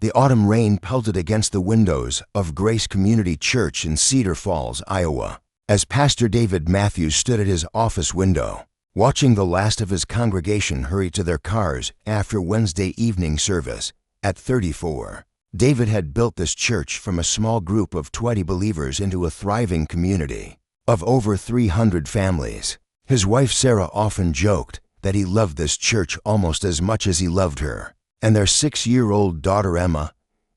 The autumn rain pelted against the windows of Grace Community Church in Cedar Falls, Iowa, as Pastor David Matthews stood at his office window, watching the last of his congregation hurry to their cars after Wednesday evening service. At 34, David had built this church from a small group of 20 believers into a thriving community of over 300 families. His wife Sarah often joked that he loved this church almost as much as he loved her. And their 6-year-old daughter Emma,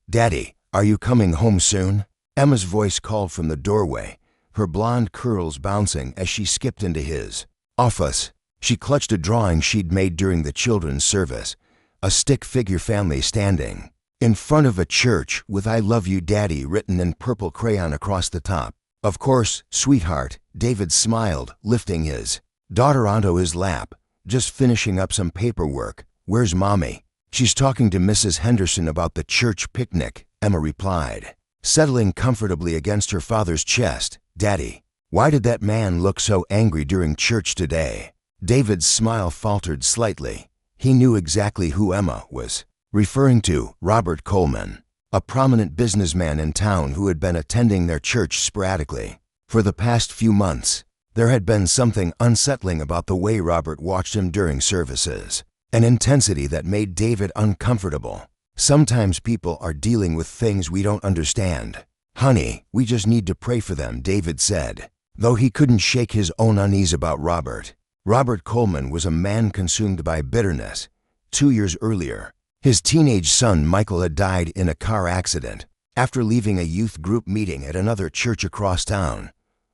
"Daddy, are you coming home soon?" Emma's voice called from the doorway, her blonde curls bouncing as she skipped into his office. She clutched a drawing she'd made during the children's service, a stick figure family standing in front of a church with "I love you, Daddy" written in purple crayon across the top. "Of course, sweetheart," David smiled, lifting his daughter onto his lap. "Just finishing up some paperwork. Where's Mommy?" "She's talking to Mrs. Henderson about the church picnic," Emma replied, settling comfortably against her father's chest. "Daddy, why did that man look so angry during church today?" David's smile faltered slightly. He knew exactly who Emma was referring to: Robert Coleman, a prominent businessman in town who had been attending their church sporadically. For the past few months, there had been something unsettling about the way Robert watched him during services, an intensity that made David uncomfortable. "Sometimes people are dealing with things we don't understand. Honey, we just need to pray for them," David said, though he couldn't shake his own unease about Robert. Robert Coleman was a man consumed by bitterness. 2 years earlier, his teenage son Michael had died in a car accident after leaving a youth group meeting at another church across town.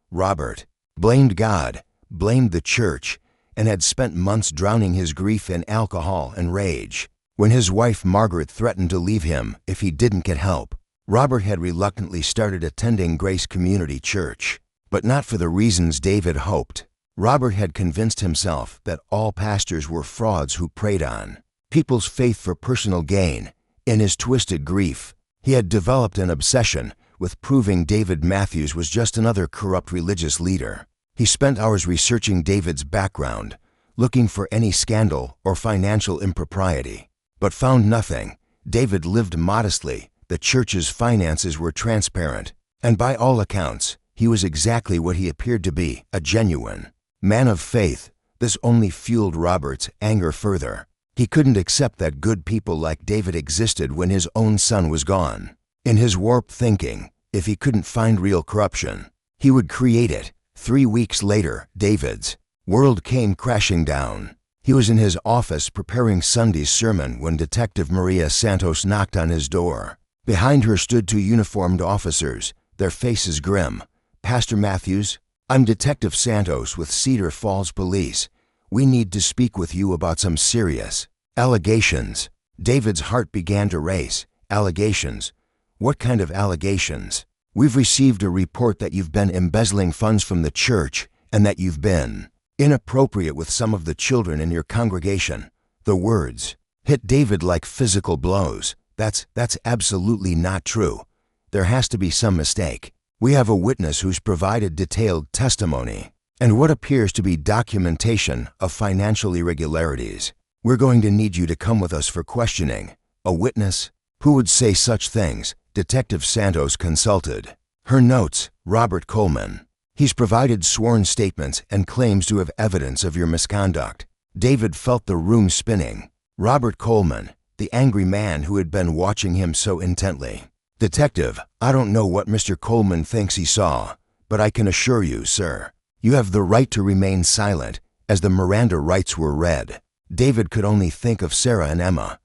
Robert blamed God, blamed the church, and had spent months drowning his grief in alcohol and rage. When his wife Margaret threatened to leave him if he didn't get help, Robert had reluctantly started attending Grace Community Church, but not for the reasons David hoped. Robert had convinced himself that all pastors were frauds who preyed on people's faith for personal gain. In his twisted grief, he had developed an obsession with proving David Matthews was just another corrupt religious leader. He spent hours researching David's background, looking for any scandal or financial impropriety, but found nothing. David lived modestly, the church's finances were transparent, and by all accounts, he was exactly what he appeared to be, a genuine man of faith. This only fueled Robert's anger further. He couldn't accept that good people like David existed when his own son was gone. In his warped thinking, if he couldn't find real corruption, he would create it. 3 weeks later, David's world came crashing down. He was in his office preparing Sunday's sermon when Detective Maria Santos knocked on his door. Behind her stood 2 uniformed officers, their faces grim. "Pastor Matthews, I'm Detective Santos with Cedar Falls Police. We need to speak with you about some serious allegations." David's heart began to race. "Allegations? What kind of allegations?" "We've received a report that you've been embezzling funds from the church and that you've been inappropriate with some of the children in your congregation." The words hit David like physical blows. That's absolutely not true. There has to be some mistake. We have a witness who's provided detailed testimony and what appears to be documentation of financial irregularities. We're going to need you to come with us for questioning." "A witness? Who would say such things?" Detective Santos consulted her notes. "Robert Coleman. He's provided sworn statements and claims to have evidence of your misconduct." David felt the room spinning. Robert Coleman, the angry man who had been watching him so intently. "Detective, I don't know what Mr. Coleman thinks he saw, but I can assure you, sir, you have the right to remain silent," as the Miranda rights were read. David could only think of Sarah and Emma.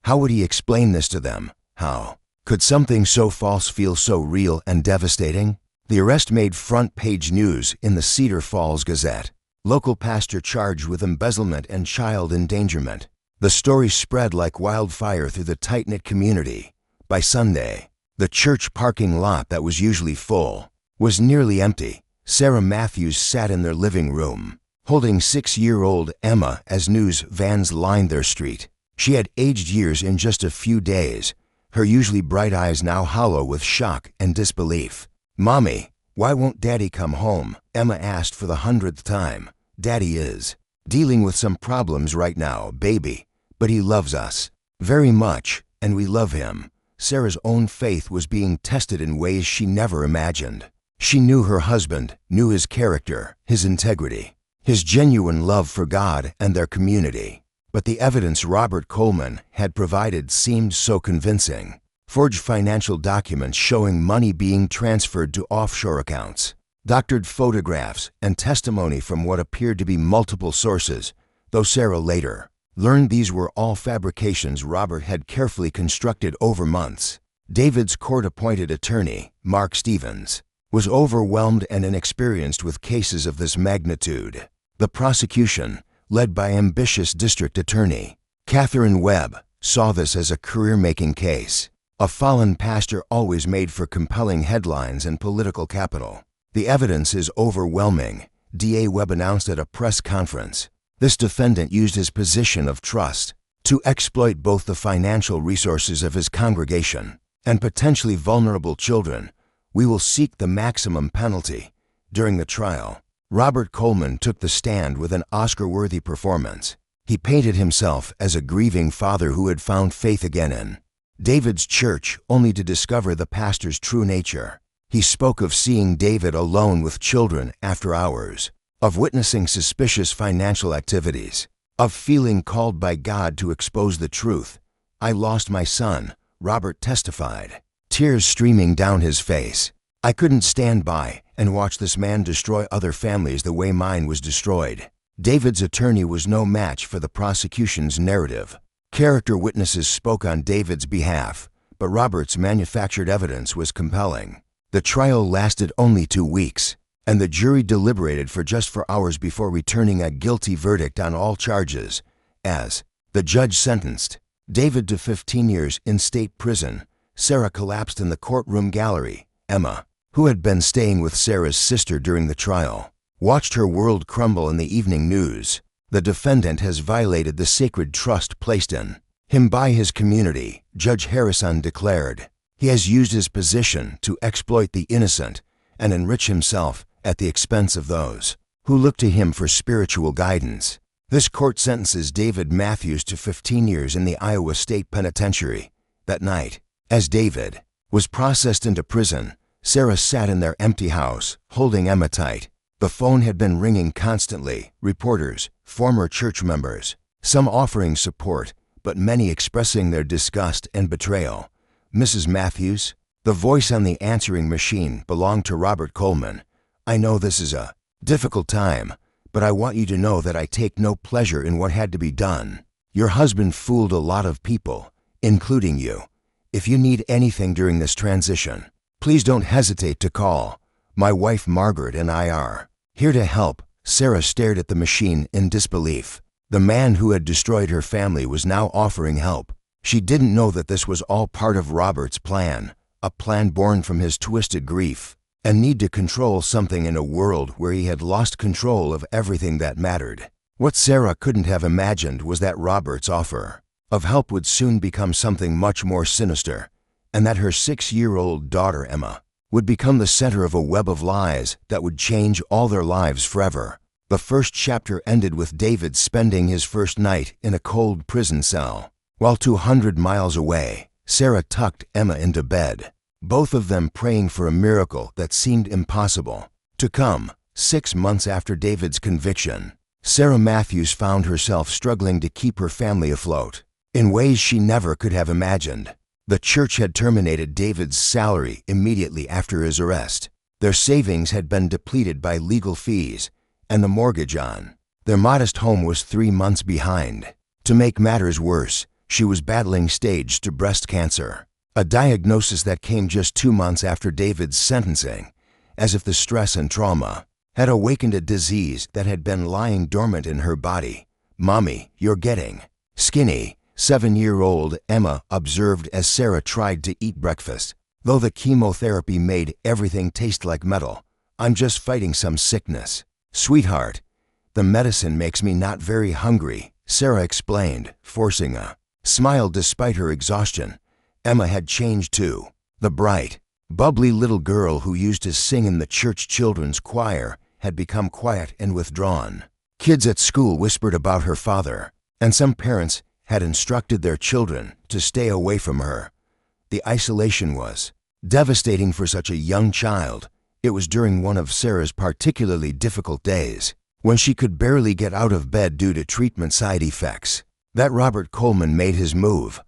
How would he explain this to them? How could something so false feel so real and devastating? The arrest made front-page news in the Cedar Falls Gazette. Local pastor charged with embezzlement and child endangerment. The story spread like wildfire through the tight-knit community. By Sunday, the church parking lot that was usually full was nearly empty. Sarah Matthews sat in their living room, holding 6-year-old Emma as news vans lined their street. She had aged years in just a few days, her usually bright eyes now hollow with shock and disbelief. "Mommy, why won't Daddy come home?" Emma asked for the 100th time. "Daddy is dealing with some problems right now, baby, but he loves us very much, and we love him. Sarah's own faith was being tested in ways she never imagined. She knew her husband, knew his character, his integrity, his genuine love for God and their community. But the evidence Robert Coleman had provided seemed so convincing. Forged financial documents showing money being transferred to offshore accounts, doctored photographs, and testimony from what appeared to be multiple sources, though Sarah later learned these were all fabrications Robert had carefully constructed over months. David's court-appointed attorney, Mark Stevens, was overwhelmed and inexperienced with cases of this magnitude. The prosecution, led by ambitious district attorney Catherine Webb, saw this as a career-making case. A fallen pastor always made for compelling headlines and political capital. The evidence is overwhelming, DA Webb announced at a press conference. This defendant used his position of trust to exploit both the financial resources of his congregation and potentially vulnerable children. We will seek the maximum penalty. During the trial, Robert Coleman took the stand with an Oscar-worthy performance. He painted himself as a grieving father who had found faith again in David's church, only to discover the pastor's true nature. He spoke of seeing David alone with children after hours, of witnessing suspicious financial activities, of feeling called by God to expose the truth. "I lost my son," Robert testified, tears streaming down his face. "I couldn't stand by and watch this man destroy other families the way mine was destroyed." David's attorney was no match for the prosecution's narrative. Character witnesses spoke on David's behalf, but Robert's manufactured evidence was compelling. The trial lasted only 2 weeks, and the jury deliberated for just 4 hours before returning a guilty verdict on all charges. As the judge sentenced David to 15 years in state prison, Sarah collapsed in the courtroom gallery. Emma, who had been staying with Sarah's sister during the trial, watched her world crumble in the evening news. The defendant has violated the sacred trust placed in him by his community, Judge Harrison declared. He has used his position to exploit the innocent and enrich himself at the expense of those who look to him for spiritual guidance. This court sentences David Matthews to 15 years in the Iowa State Penitentiary. That night, as David was processed into prison, Sarah sat in their empty house, holding Emma tight. The phone had been ringing constantly, reporters, former church members, some offering support, but many expressing their disgust and betrayal. "Mrs. Matthews?" The voice on the answering machine belonged to Robert Coleman. "I know this is a difficult time, but I want you to know that I take no pleasure in what had to be done. Your husband fooled a lot of people, including you. If you need anything during this transition, please don't hesitate to call. My wife Margaret and I are here to help." Sarah stared at the machine in disbelief. The man who had destroyed her family was now offering help. She didn't know that this was all part of Robert's plan, a plan born from his twisted grief and need to control something in a world where he had lost control of everything that mattered. What Sarah couldn't have imagined was that Robert's offer of help would soon become something much more sinister, and that her 6-year-old daughter Emma would become the center of a web of lies that would change all their lives forever. The first chapter ended with David spending his first night in a cold prison cell. While 200 miles away, Sarah tucked Emma into bed, both of them praying for a miracle that seemed impossible to come. 6 months after David's conviction, Sarah Matthews found herself struggling to keep her family afloat in ways she never could have imagined. The church had terminated David's salary immediately after his arrest. Their savings had been depleted by legal fees, and the mortgage on their modest home was 3 months behind. To make matters worse, she was battling stage 2 breast cancer, a diagnosis that came just 2 months after David's sentencing, as if the stress and trauma had awakened a disease that had been lying dormant in her body. "Mommy, you're getting skinny," 7-year-old Emma observed as Sarah tried to eat breakfast. "Though the chemotherapy made everything taste like metal, I'm just fighting some sickness." "Sweetheart, the medicine makes me not very hungry," Sarah explained, forcing a smile despite her exhaustion. Emma had changed too. The bright, bubbly little girl who used to sing in the church children's choir had become quiet and withdrawn. Kids at school whispered about her father, and some parents had instructed their children to stay away from her. The isolation was devastating for such a young child. It was during one of Sarah's particularly difficult days, when she could barely get out of bed due to treatment side effects, that Robert Coleman made his move.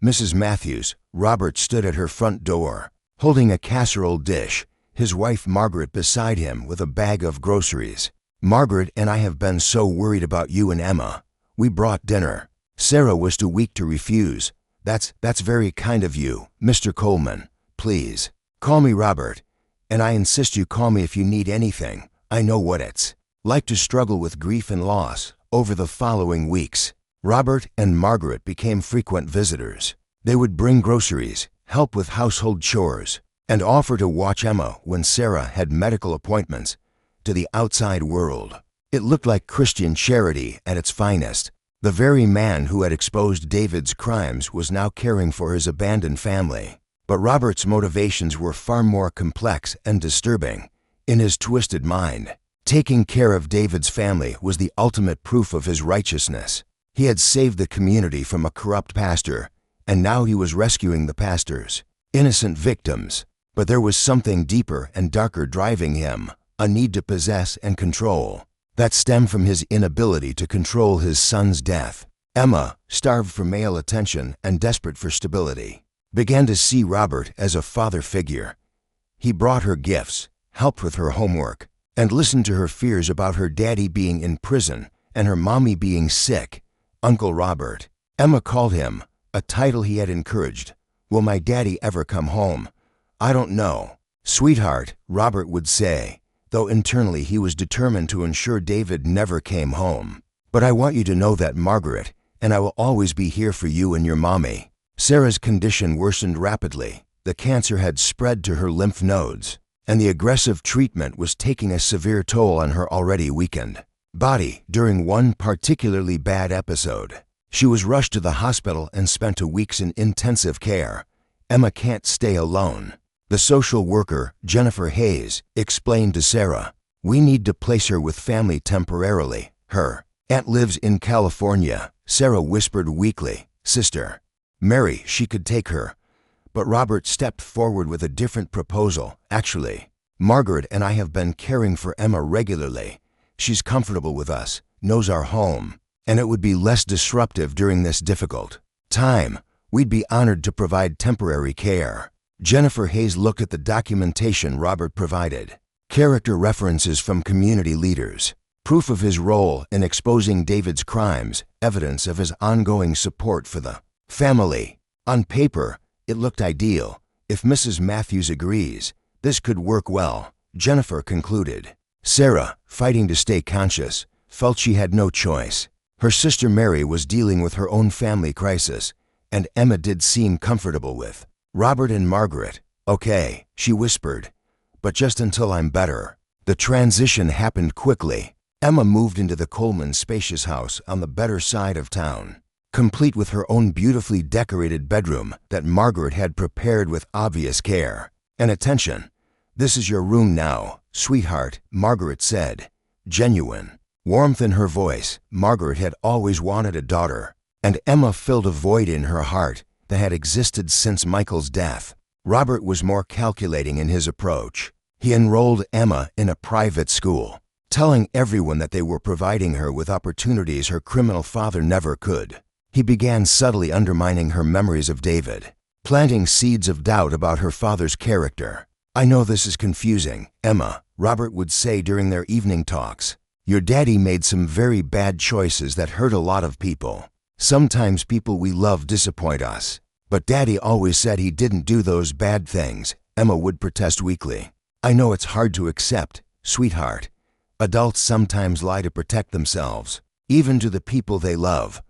Mrs. Matthews, Robert stood at her front door, holding a casserole dish, his wife Margaret beside him with a bag of groceries. "Margaret and I have been so worried about you and Emma. We brought dinner." Sarah was too weak to refuse. That's very kind of you, Mr. Coleman. Please, call me Robert. And I insist you call me if you need anything. I know what it's like to struggle with grief and loss. Over the following weeks, Robert and Margaret became frequent visitors. They would bring groceries, help with household chores, and offer to watch Emma when Sarah had medical appointments. To the outside world, it looked like Christian charity at its finest. The very man who had exposed David's crimes was now caring for his abandoned family. But Robert's motivations were far more complex and disturbing. In his twisted mind, taking care of David's family was the ultimate proof of his righteousness. He had saved the community from a corrupt pastor, and now he was rescuing the pastor's innocent victims. But there was something deeper and darker driving him, a need to possess and control that stemmed from his inability to control his son's death. Emma, starved for male attention and desperate for stability, began to see Robert as a father figure. He brought her gifts, helped with her homework, and listened to her fears about her daddy being in prison and her mommy being sick. Uncle Robert, Emma called him, a title he had encouraged. "Will my daddy ever come home?" "I don't know, sweetheart," Robert would say, though internally he was determined to ensure David never came home. "But I want you to know that, Margaret, and I will always be here for you and your mommy." Sarah's condition worsened rapidly. The cancer had spread to her lymph nodes, and the aggressive treatment was taking a severe toll on her already weakened body. During one particularly bad episode, she was rushed to the hospital and spent 2 weeks in intensive care. "Emma can't stay alone," the social worker, Jennifer Hayes, explained to Sarah. "We need to place her with family temporarily. Her aunt lives in California." Sarah whispered weakly, "Sister Mary, she could take her." But Robert stepped forward with a different proposal. "Actually, Margaret and I have been caring for Emma regularly. She's comfortable with us, knows our home, and it would be less disruptive during this difficult time. We'd be honored to provide temporary care." Jennifer Hayes looked at the documentation Robert provided. Character references from community leaders, proof of his role in exposing David's crimes, evidence of his ongoing support for the family. On paper, it looked ideal. "If Mrs. Matthews agrees, this could work well," Jennifer concluded. Sarah, fighting to stay conscious, felt she had no choice. Her sister Mary was dealing with her own family crisis, and Emma did seem comfortable with Robert and Margaret. "Okay," she whispered, "but just until I'm better." The transition happened quickly. Emma moved into the Coleman spacious house on the better side of town, complete with her own beautifully decorated bedroom that Margaret had prepared with obvious care and attention. "This is your room now, sweetheart," Margaret said, genuine warmth in her voice. Margaret had always wanted a daughter, and Emma filled a void in her heart that had existed since Michael's death. Robert was more calculating in his approach. He enrolled Emma in a private school, telling everyone that they were providing her with opportunities her criminal father never could. He began subtly undermining her memories of David, planting seeds of doubt about her father's character. "I know this is confusing, Emma," Robert would say during their evening talks. "Your daddy made some very bad choices that hurt a lot of people. Sometimes people we love disappoint us. But Daddy always said he didn't do those bad things," Emma would protest weakly. "I know it's hard to accept, sweetheart. Adults sometimes lie to protect themselves, even to the people they love.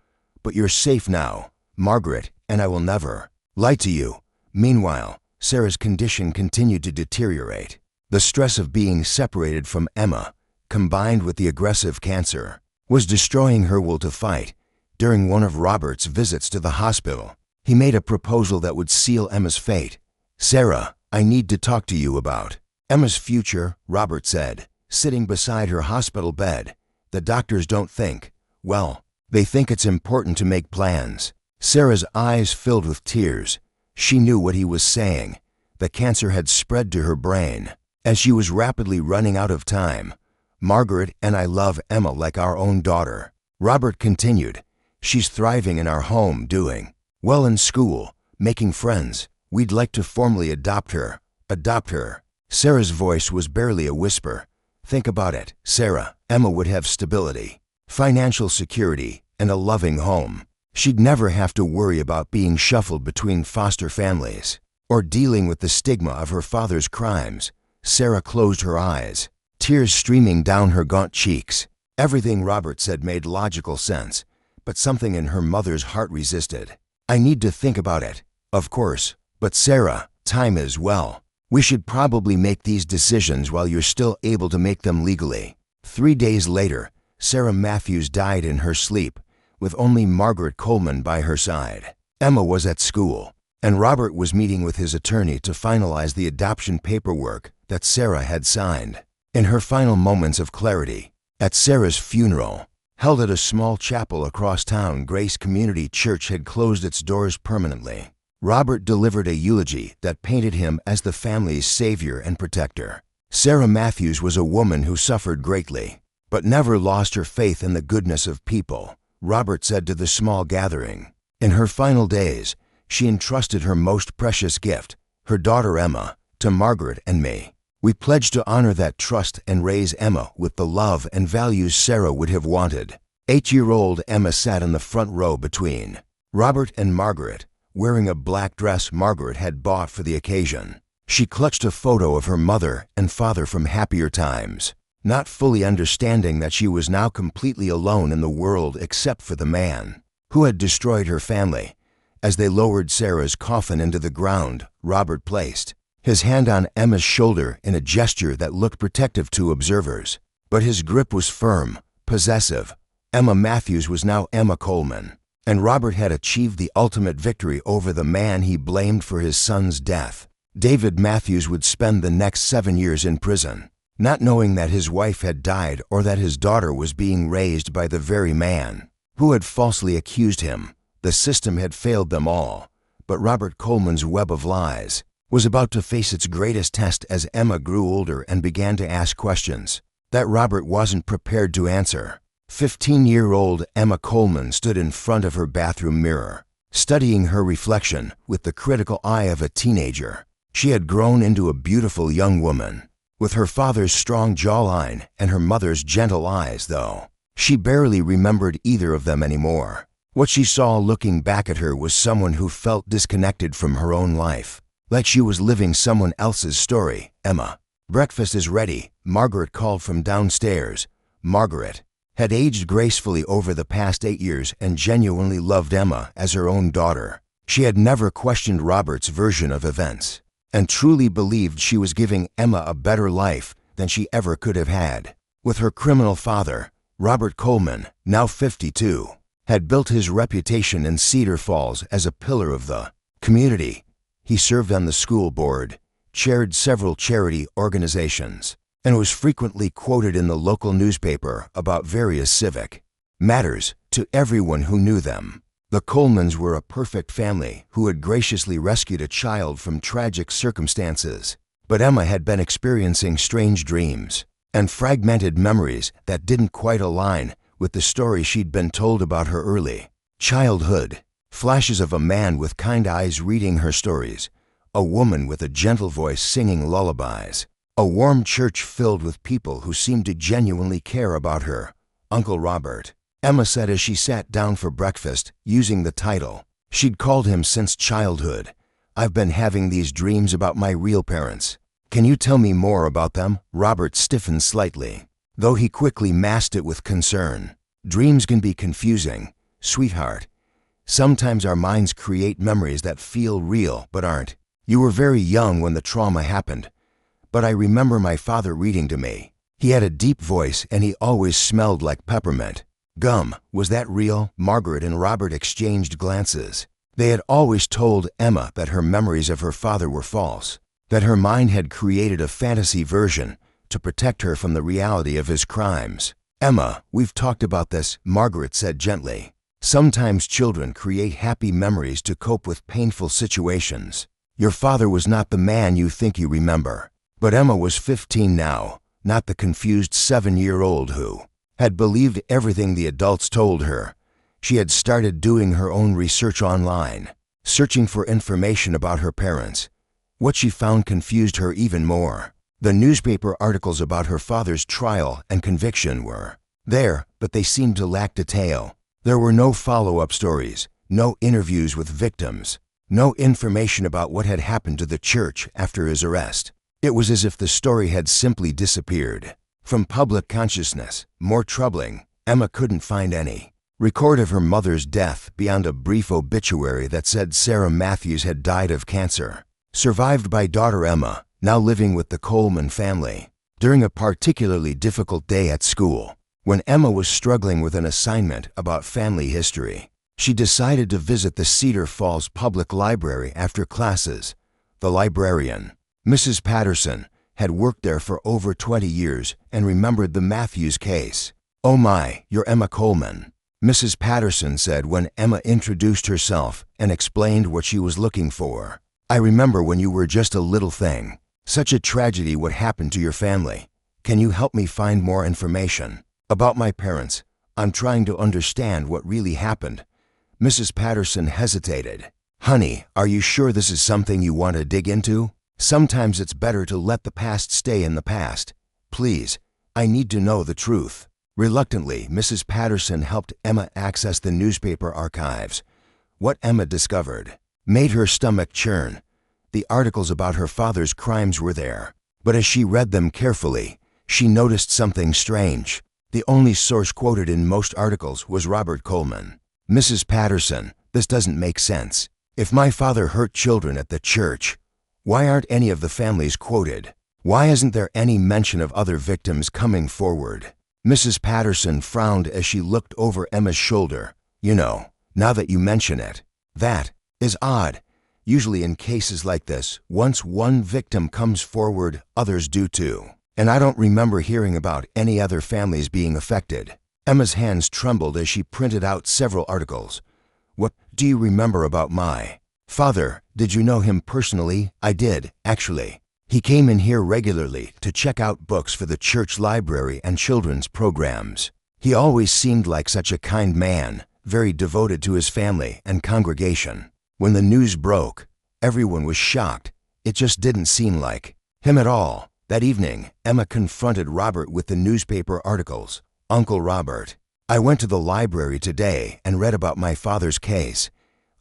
But you're safe now, Margaret, and I will never lie to you." Meanwhile, Sarah's condition continued to deteriorate. The stress of being separated from Emma, combined with the aggressive cancer, was destroying her will to fight. During one of Robert's visits to the hospital, he made a proposal that would seal Emma's fate. "Sarah, I need to talk to you about Emma's future," Robert said, sitting beside her hospital bed. "The doctors don't think, well, they think it's important to make plans." Sarah's eyes filled with tears. She knew what he was saying. The cancer had spread to her brain. As she was rapidly running out of time, "Margaret and I love Emma like our own daughter." Robert continued, "She's thriving in our home, doing well in school, making friends. We'd like to formally adopt her. Adopt her." Sarah's voice was barely a whisper. "Think about it, Sarah. Emma would have stability, financial security, and a loving home. She'd never have to worry about being shuffled between foster families or dealing with the stigma of her father's crimes." Sarah closed her eyes, tears streaming down her gaunt cheeks. Everything Robert said made logical sense, but something in her mother's heart resisted. "I need to think about it, of course, but Sarah, time is well. We should probably make these decisions while you're still able to make them legally." 3 days later, Sarah Matthews died in her sleep, with only Margaret Coleman by her side. Emma was at school, and Robert was meeting with his attorney to finalize the adoption paperwork that Sarah had signed. In her final moments of clarity, at Sarah's funeral, held at a small chapel across town, Grace Community Church had closed its doors permanently. Robert delivered a eulogy that painted him as the family's savior and protector. Sarah Matthews was a woman who suffered greatly, but never lost her faith in the goodness of people, Robert said to the small gathering. In her final days, she entrusted her most precious gift, her daughter Emma, to Margaret and me. We pledge to honor that trust and raise Emma with the love and values Sarah would have wanted. 8-year-old Emma sat in the front row between Robert and Margaret, wearing a black dress Margaret had bought for the occasion. She clutched a photo of her mother and father from happier times, not fully understanding that she was now completely alone in the world except for the man who had destroyed her family. As they lowered Sarah's coffin into the ground, Robert placed his hand on Emma's shoulder in a gesture that looked protective to observers, but his grip was firm, possessive. Emma Matthews was now Emma Coleman, and Robert had achieved the ultimate victory over the man he blamed for his son's death. David Matthews would spend the next 7 years in prison, not knowing that his wife had died or that his daughter was being raised by the very man who had falsely accused him. The system had failed them all, but Robert Coleman's web of lies was about to face its greatest test as Emma grew older and began to ask questions that Robert wasn't prepared to answer. 15-year-old Emma Coleman stood in front of her bathroom mirror, studying her reflection with the critical eye of a teenager. She had grown into a beautiful young woman, with her father's strong jawline and her mother's gentle eyes, though she barely remembered either of them anymore. What she saw looking back at her was someone who felt disconnected from her own life, like she was living someone else's story. "Emma, breakfast is ready," Margaret called from downstairs. Margaret had aged gracefully over the past 8 years and genuinely loved Emma as her own daughter. She had never questioned Robert's version of events, and truly believed she was giving Emma a better life than she ever could have had. With her criminal father, Robert Coleman, now 52, had built his reputation in Cedar Falls as a pillar of the community. He served on the school board, chaired several charity organizations, and was frequently quoted in the local newspaper about various civic matters to everyone who knew them. The Colemans were a perfect family who had graciously rescued a child from tragic circumstances, but Emma had been experiencing strange dreams and fragmented memories that didn't quite align with the story she'd been told about her early childhood. Flashes of a man with kind eyes reading her stories, a woman with a gentle voice singing lullabies, a warm church filled with people who seemed to genuinely care about her. "Uncle Robert," Emma said as she sat down for breakfast, using the title she'd called him since childhood. "I've been having these dreams about my real parents. Can you tell me more about them?" Robert stiffened slightly, though he quickly masked it with concern. "Dreams can be confusing, sweetheart. Sometimes our minds create memories that feel real but aren't. You were very young when the trauma happened, but I remember my father reading to me. He had a deep voice and he always smelled like peppermint. Gum, was that real?" Margaret and Robert exchanged glances. They had always told Emma that her memories of her father were false, that her mind had created a fantasy version to protect her from the reality of his crimes. "Emma, we've talked about this," Margaret said gently. Sometimes children create happy memories to cope with painful situations. Your father was not the man you think you remember. But Emma was 15 now, not the confused 7-year-old who had believed everything the adults told her. She had started doing her own research online, searching for information about her parents. What she found confused her even more. The newspaper articles about her father's trial and conviction were there, but they seemed to lack detail. There were no follow-up stories, no interviews with victims, no information about what had happened to the church after his arrest. It was as if the story had simply disappeared from public consciousness. More troubling, Emma couldn't find any record of her mother's death beyond a brief obituary that said Sarah Matthews had died of cancer, survived by daughter Emma, now living with the Coleman family. During a particularly difficult day at school, when Emma was struggling with an assignment about family history, she decided to visit the Cedar Falls Public Library after classes. The librarian, Mrs. Patterson, had worked there for over 20 years and remembered the Matthews case. "Oh my, you're Emma Coleman," Mrs. Patterson said when Emma introduced herself and explained what she was looking for. "I remember when you were just a little thing. Such a tragedy what happened to your family. Can you help me find more information about my parents? I'm trying to understand what really happened." Mrs. Patterson hesitated. "Honey, are you sure this is something you want to dig into? Sometimes it's better to let the past stay in the past. Please, I need to know the truth." Reluctantly, Mrs. Patterson helped Emma access the newspaper archives. What Emma discovered made her stomach churn. The articles about her father's crimes were there, but as she read them carefully, she noticed something strange. The only source quoted in most articles was Robert Coleman. "Mrs. Patterson, this doesn't make sense. If my father hurt children at the church, why aren't any of the families quoted? Why isn't there any mention of other victims coming forward?" Mrs. Patterson frowned as she looked over Emma's shoulder. "You know, now that you mention it, that is odd. Usually in cases like this, once one victim comes forward, others do too. And I don't remember hearing about any other families being affected." Emma's hands trembled as she printed out several articles. "What do you remember about my father? Did you know him personally?" "I did, actually. He came in here regularly to check out books for the church library and children's programs. He always seemed like such a kind man, very devoted to his family and congregation. When the news broke, everyone was shocked. It just didn't seem like him at all." That evening, Emma confronted Robert with the newspaper articles. "Uncle Robert, I went to the library today and read about my father's case.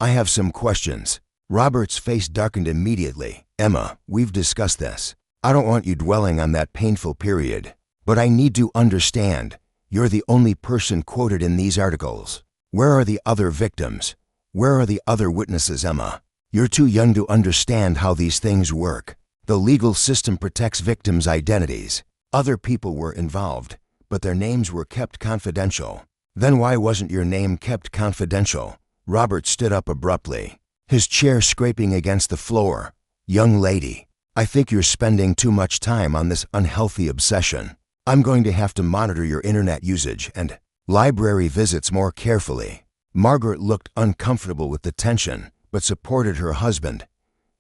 I have some questions." Robert's face darkened immediately. "Emma, we've discussed this. I don't want you dwelling on that painful period. But I need to understand. You're the only person quoted in these articles. Where are the other victims? Where are the other witnesses, Emma? You're too young to understand how these things work. The legal system protects victims' identities. Other people were involved, but their names were kept confidential." "Then why wasn't your name kept confidential?" Robert stood up abruptly, his chair scraping against the floor. "Young lady, I think you're spending too much time on this unhealthy obsession. I'm going to have to monitor your internet usage and library visits more carefully." Margaret looked uncomfortable with the tension, but supported her husband.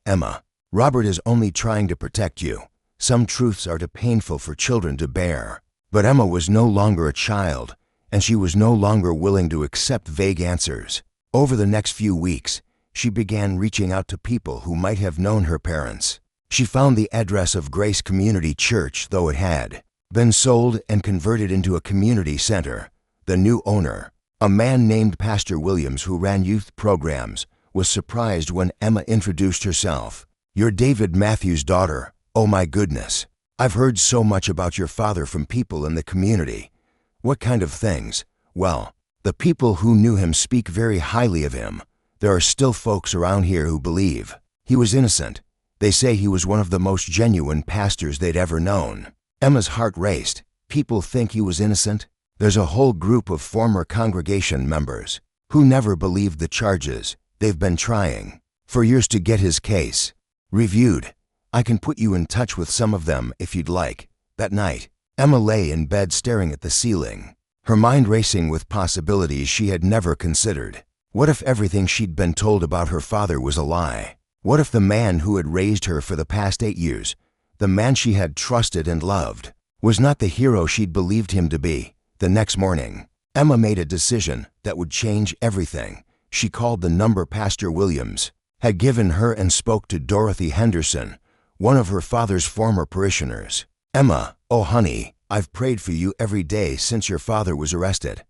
"Emma, Robert is only trying to protect you. Some truths are too painful for children to bear." But Emma was no longer a child, and she was no longer willing to accept vague answers. Over the next few weeks, she began reaching out to people who might have known her parents. She found the address of Grace Community Church, though it had been sold and converted into a community center. The new owner, a man named Pastor Williams who ran youth programs, was surprised when Emma introduced herself. "You're David Matthews' daughter. Oh my goodness. I've heard so much about your father from people in the community." "What kind of things?" "Well, the people who knew him speak very highly of him. There are still folks around here who believe he was innocent. They say he was one of the most genuine pastors they'd ever known." Emma's heart raced. People think he was innocent? There's a whole group of former congregation members who never believed the charges. They've been trying for years to get his case reviewed. I can put you in touch with some of them if you'd like. That night, Emma lay in bed staring at the ceiling. her mind racing with possibilities she had never considered. What if everything she'd been told about her father was a lie? What if the man who had raised her for the past 8 years, the man she had trusted and loved, was not the hero she'd believed him to be? The next morning, Emma made a decision that would change everything. She called the number Pastor Williams had given her and spoke to Dorothy Henderson, one of her father's former parishioners. "Emma, oh honey, I've prayed for you every day since your father was arrested.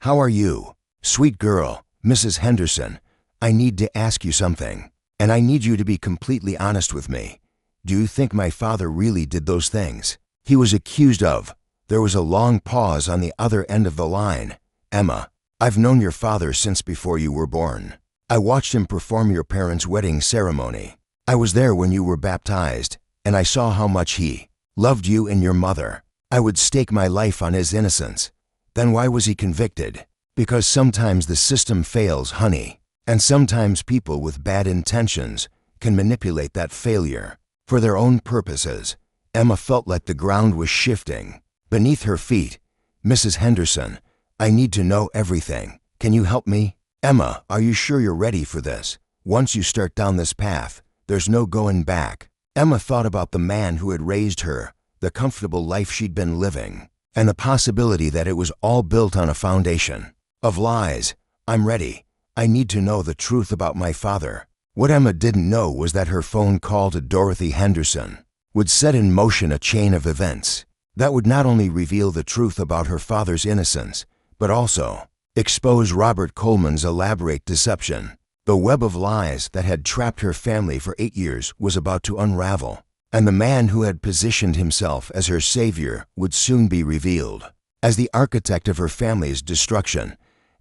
How are you? Sweet girl, Mrs. Henderson, I need to ask you something, and I need you to be completely honest with me. Do you think my father really did those things he was accused of?" There was a long pause on the other end of the line. "Emma, I've known your father since before you were born. I watched him perform your parents' wedding ceremony. I was there when you were baptized, and I saw how much he loved you and your mother. I would stake my life on his innocence." "Then why was he convicted?" "Because sometimes the system fails, honey, and sometimes people with bad intentions can manipulate that failure for their own purposes." Emma felt like the ground was shifting beneath her feet. "Mrs. Henderson, I need to know everything. Can you help me?" "Emma, are you sure you're ready for this? Once you start down this path, there's no going back." Emma thought about the man who had raised her, the comfortable life she'd been living, and the possibility that it was all built on a foundation of lies. "I'm ready. I need to know the truth about my father." What Emma didn't know was that her phone call to Dorothy Henderson would set in motion a chain of events that would not only reveal the truth about her father's innocence, but also expose Robert Coleman's elaborate deception. The web of lies that had trapped her family for 8 years was about to unravel, and the man who had positioned himself as her savior would soon be revealed. As the architect of her family's destruction,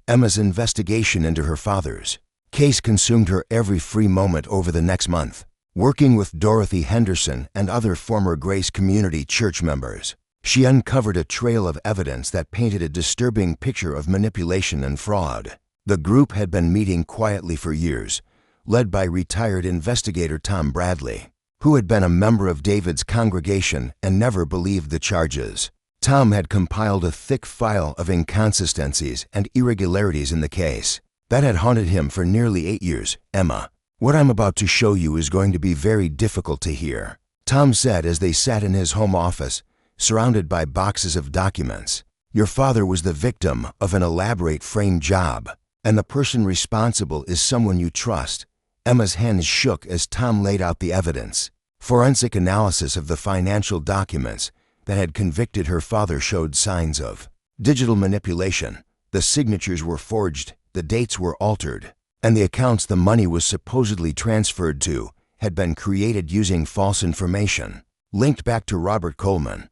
Emma's investigation into her father's case consumed her every free moment over the next month. Working with Dorothy Henderson and other former Grace Community Church members, she uncovered a trail of evidence that painted a disturbing picture of manipulation and fraud. The group had been meeting quietly for years, led by retired investigator Tom Bradley, who had been a member of David's congregation and never believed the charges. Tom had compiled a thick file of inconsistencies and irregularities in the case that had haunted him for nearly 8 years. "Emma, what I'm about to show you is going to be very difficult to hear," Tom said as they sat in his home office, surrounded by boxes of documents. "Your father was the victim of an elaborate frame job, and the person responsible is someone you trust." Emma's hands shook as Tom laid out the evidence. Forensic analysis of the financial documents that had convicted her father showed signs of digital manipulation. The signatures were forged, the dates were altered, and the accounts the money was supposedly transferred to had been created using false information, linked back to Robert Coleman.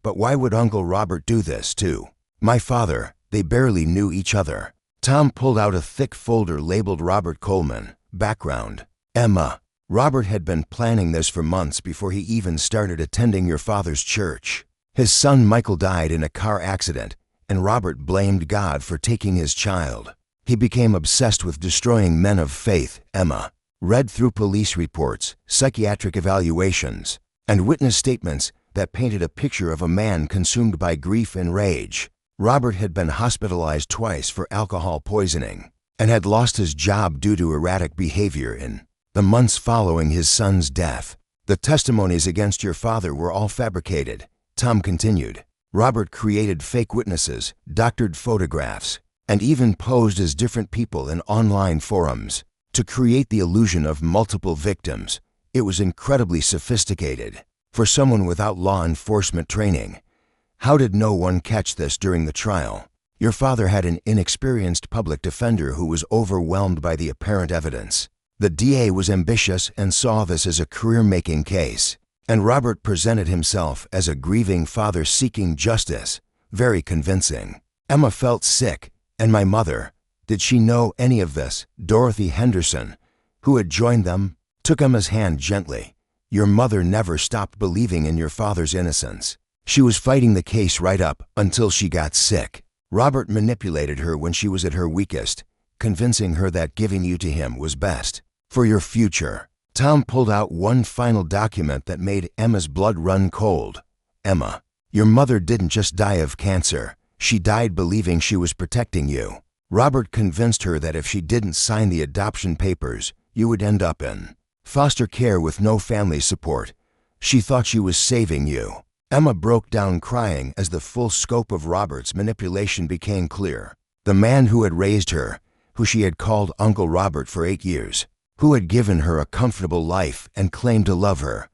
But why would Uncle Robert do this to my father? They barely knew each other. Tom pulled out a thick folder labeled Robert Coleman. Background: "Emma, Robert had been planning this for months before he even started attending your father's church. His son Michael died in a car accident, and Robert blamed God for taking his child. He became obsessed with destroying men of faith." Emma read through police reports, psychiatric evaluations, and witness statements that painted a picture of a man consumed by grief and rage. Robert had been hospitalized twice for alcohol poisoning and had lost his job due to erratic behavior in the months following his son's death. "The testimonies against your father were all fabricated," Tom continued. "Robert created fake witnesses, doctored photographs, and even posed as different people in online forums to create the illusion of multiple victims. It was incredibly sophisticated for someone without law enforcement training. How did no one catch this during the trial? Your father had an inexperienced public defender who was overwhelmed by the apparent evidence. The DA was ambitious and saw this as a career-making case, and Robert presented himself as a grieving father seeking justice. Very convincing." Emma felt sick. "And my mother, did she know any of this?" Dorothy Henderson, who had joined them, took Emma's hand gently. "Your mother never stopped believing in your father's innocence. She was fighting the case right up until she got sick. Robert manipulated her when she was at her weakest, convincing her that giving you to him was best for your future." Tom pulled out one final document that made Emma's blood run cold. "Emma, your mother didn't just die of cancer. She died believing she was protecting you. Robert convinced her that if she didn't sign the adoption papers, you would end up in foster care with no family support. She thought she was saving you." Emma broke down crying as the full scope of Robert's manipulation became clear. The man who had raised her, who she had called Uncle Robert for 8 years, who had given her a comfortable life and claimed to love her,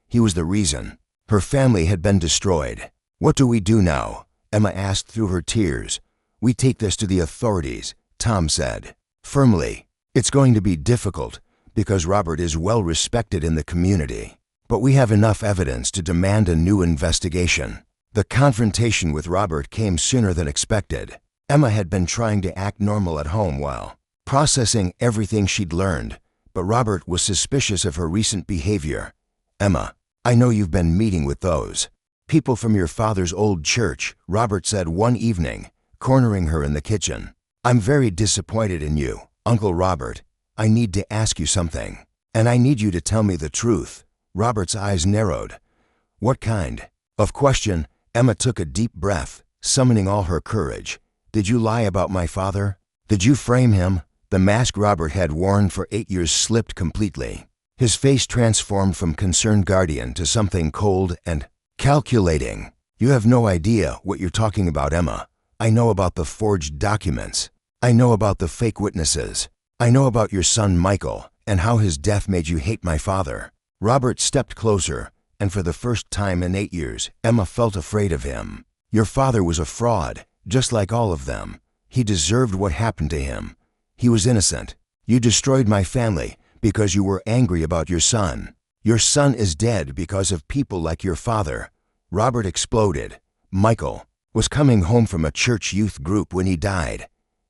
he was the reason. Her family had been destroyed. "What do we do now?" Emma asked through her tears. "We take this to the authorities," Tom said firmly. "It's going to be difficult because Robert is well respected in the community, but we have enough evidence to demand a new investigation." The confrontation with Robert came sooner than expected. Emma had been trying to act normal at home while processing everything she'd learned, but Robert was suspicious of her recent behavior. "Emma, I know you've been meeting with those people from your father's old church," Robert said one evening, cornering her in the kitchen. "I'm very disappointed in you, Uncle Robert. I need to ask you something, and I need you to tell me the truth." Robert's eyes narrowed. "What kind of question?" Emma took a deep breath, summoning all her courage. "Did you lie about my father? Did you frame him?" The mask Robert had worn for 8 years slipped completely. His face transformed from concerned guardian to something cold and calculating. "You have no idea what you're talking about, Emma. I know about the forged documents. I know about the fake witnesses. I know about your son Michael and how his death made you hate my father." Robert stepped closer, and for the first time in 8 years, Emma felt afraid of him. "Your father was a fraud, just like all of them. He deserved what happened to him. He was innocent. You destroyed my family because you were angry about your son. Your son is dead because of people like your father." Robert exploded. "Michael was coming home from a church youth group when he died.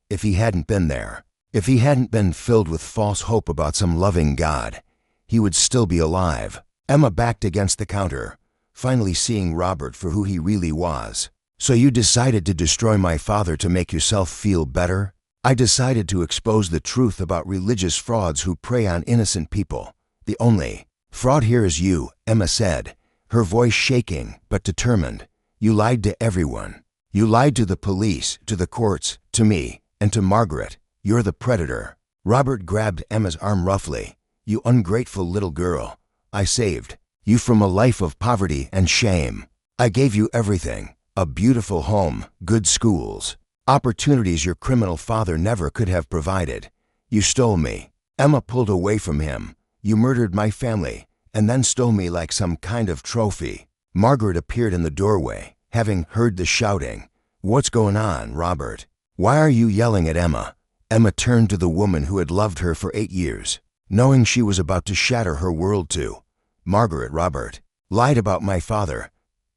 If he hadn't been there, if he hadn't been filled with false hope about some loving God, he would still be alive." Emma backed against the counter, finally seeing Robert for who he really was. "So you decided to destroy my father to make yourself feel better?" "I decided to expose the truth about religious frauds who prey on innocent people. The only fraud here is you," Emma said, her voice shaking but determined. "You lied to everyone. You lied to the police, to the courts, to me, and to Margaret. You're the predator." Robert grabbed Emma's arm roughly. "You ungrateful little girl. I saved you from a life of poverty and shame. I gave you everything, a beautiful home, good schools, opportunities your criminal father never could have provided. You stole me." Emma pulled away from him. "You murdered my family and then stole me like some kind of trophy." Margaret appeared in the doorway, having heard the shouting. "What's going on, Robert? Why are you yelling at Emma?" Emma turned to the woman who had loved her for 8 years, knowing she was about to shatter her world too. "Margaret, Robert lied about my father.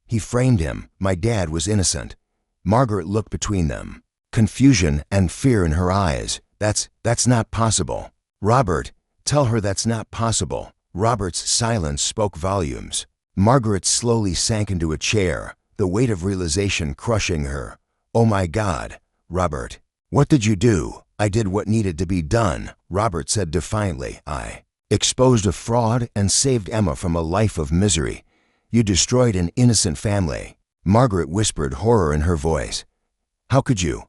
He framed him. My dad was innocent." Margaret looked between them, confusion and fear in her eyes. That's not possible." "Robert, tell her that's not possible." Robert's silence spoke volumes. Margaret slowly sank into a chair, the weight of realization crushing her. "Oh my God, Robert, what did you do?" "I did what needed to be done," Robert said defiantly. "I exposed a fraud and saved Emma from a life of misery. You destroyed an innocent family." Margaret whispered, horror in her voice. How could you?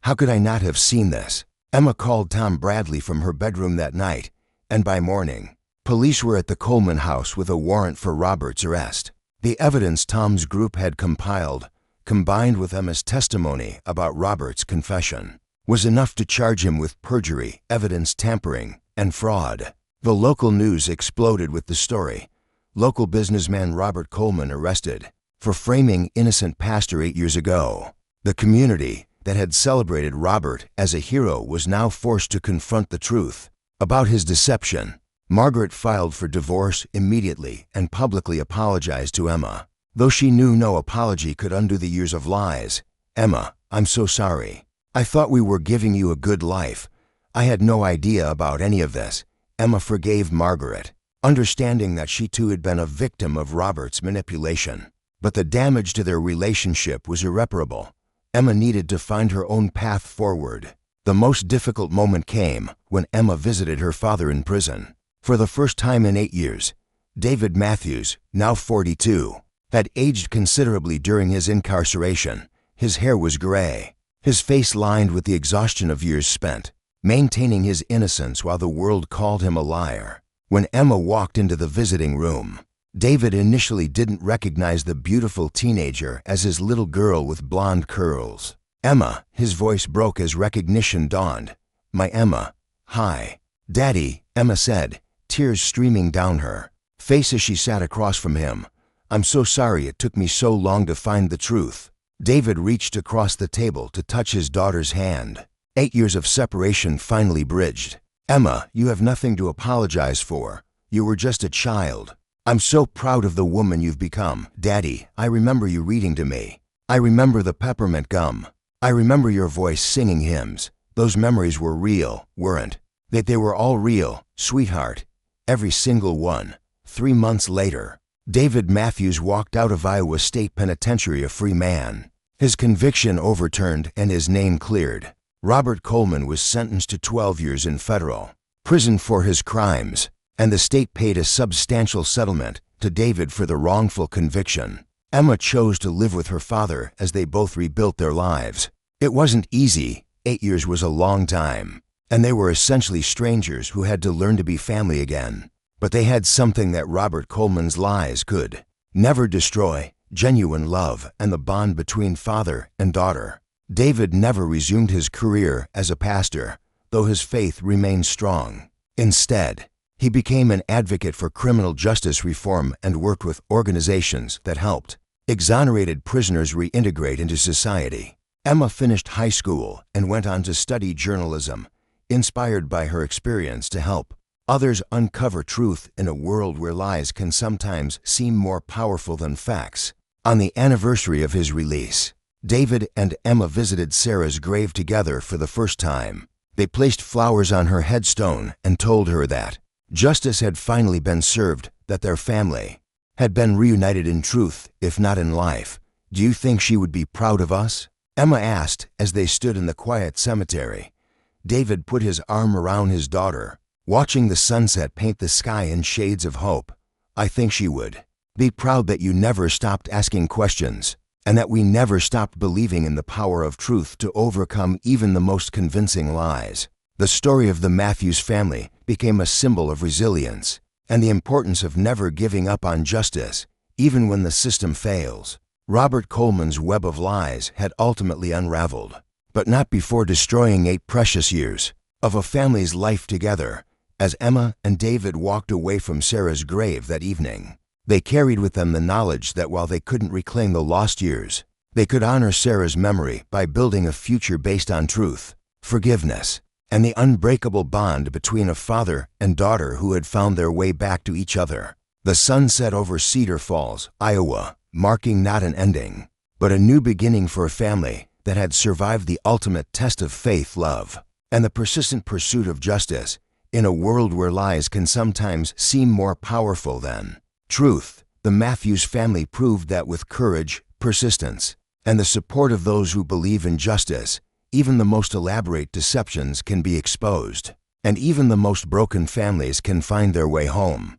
How could I not have seen this?" Emma called Tom Bradley from her bedroom that night, and by morning, police were at the Coleman house with a warrant for Robert's arrest. The evidence Tom's group had compiled, combined with Emma's testimony about Robert's confession, was enough to charge him with perjury, evidence tampering, and fraud. The local news exploded with the story. Local businessman Robert Coleman arrested for framing innocent pastor 8 years ago. The community that had celebrated Robert as a hero was now forced to confront the truth about his deception. Margaret filed for divorce immediately and publicly apologized to Emma, though she knew no apology could undo the years of lies. "Emma, I'm so sorry. I thought we were giving you a good life. I had no idea about any of this." Emma forgave Margaret, understanding that she too had been a victim of Robert's manipulation. But the damage to their relationship was irreparable. Emma needed to find her own path forward. The most difficult moment came when Emma visited her father in prison. For the first time in 8 years, David Matthews, now 42, had aged considerably during his incarceration. His hair was gray, his face lined with the exhaustion of years spent, maintaining his innocence while the world called him a liar. When Emma walked into the visiting room, David initially didn't recognize the beautiful teenager as his little girl with blonde curls. "Emma," his voice broke as recognition dawned. "My Emma. Hi." "Daddy," Emma said, tears streaming down her face as she sat across from him. "I'm so sorry it took me so long to find the truth." David reached across the table to touch his daughter's hand. 8 years of separation finally bridged. "Emma, you have nothing to apologize for. You were just a child. I'm so proud of the woman you've become. Daddy, I remember you reading to me. I remember the peppermint gum. I remember your voice singing hymns. Those memories were real, weren't they? They were all real, sweetheart. Every single one." 3 months later, David Matthews walked out of Iowa State Penitentiary a free man. His conviction overturned and his name cleared. Robert Coleman was sentenced to 12 years in federal prison for his crimes, and the state paid a substantial settlement to David for the wrongful conviction. Emma chose to live with her father as they both rebuilt their lives. It wasn't easy. 8 years was a long time, and they were essentially strangers who had to learn to be family again. But they had something that Robert Coleman's lies could never destroy: genuine love and the bond between father and daughter. David never resumed his career as a pastor, though his faith remained strong. Instead, he became an advocate for criminal justice reform and worked with organizations that helped exonerated prisoners reintegrate into society. Emma finished high school and went on to study journalism, inspired by her experience to help others uncover truth in a world where lies can sometimes seem more powerful than facts. On the anniversary of his release, David and Emma visited Sarah's grave together for the first time. They placed flowers on her headstone and told her that justice had finally been served, that their family had been reunited in truth, if not in life. "Do you think she would be proud of us?" Emma asked as they stood in the quiet cemetery. David put his arm around his daughter, watching the sunset paint the sky in shades of hope. "I think she would be proud that you never stopped asking questions, and that we never stopped believing in the power of truth to overcome even the most convincing lies." The story of the Matthews family became a symbol of resilience and the importance of never giving up on justice, even when the system fails. Robert Coleman's web of lies had ultimately unraveled, but not before destroying 8 precious years of a family's life together. As Emma and David walked away from Sarah's grave that evening, they carried with them the knowledge that while they couldn't reclaim the lost years, they could honor Sarah's memory by building a future based on truth, forgiveness, and the unbreakable bond between a father and daughter who had found their way back to each other. The sun set over Cedar Falls, Iowa, marking not an ending, but a new beginning for a family that had survived the ultimate test of faith, love, and the persistent pursuit of justice in a world where lies can sometimes seem more powerful than truth. The Matthews family proved that with courage, persistence, and the support of those who believe in justice, even the most elaborate deceptions can be exposed, and even the most broken families can find their way home.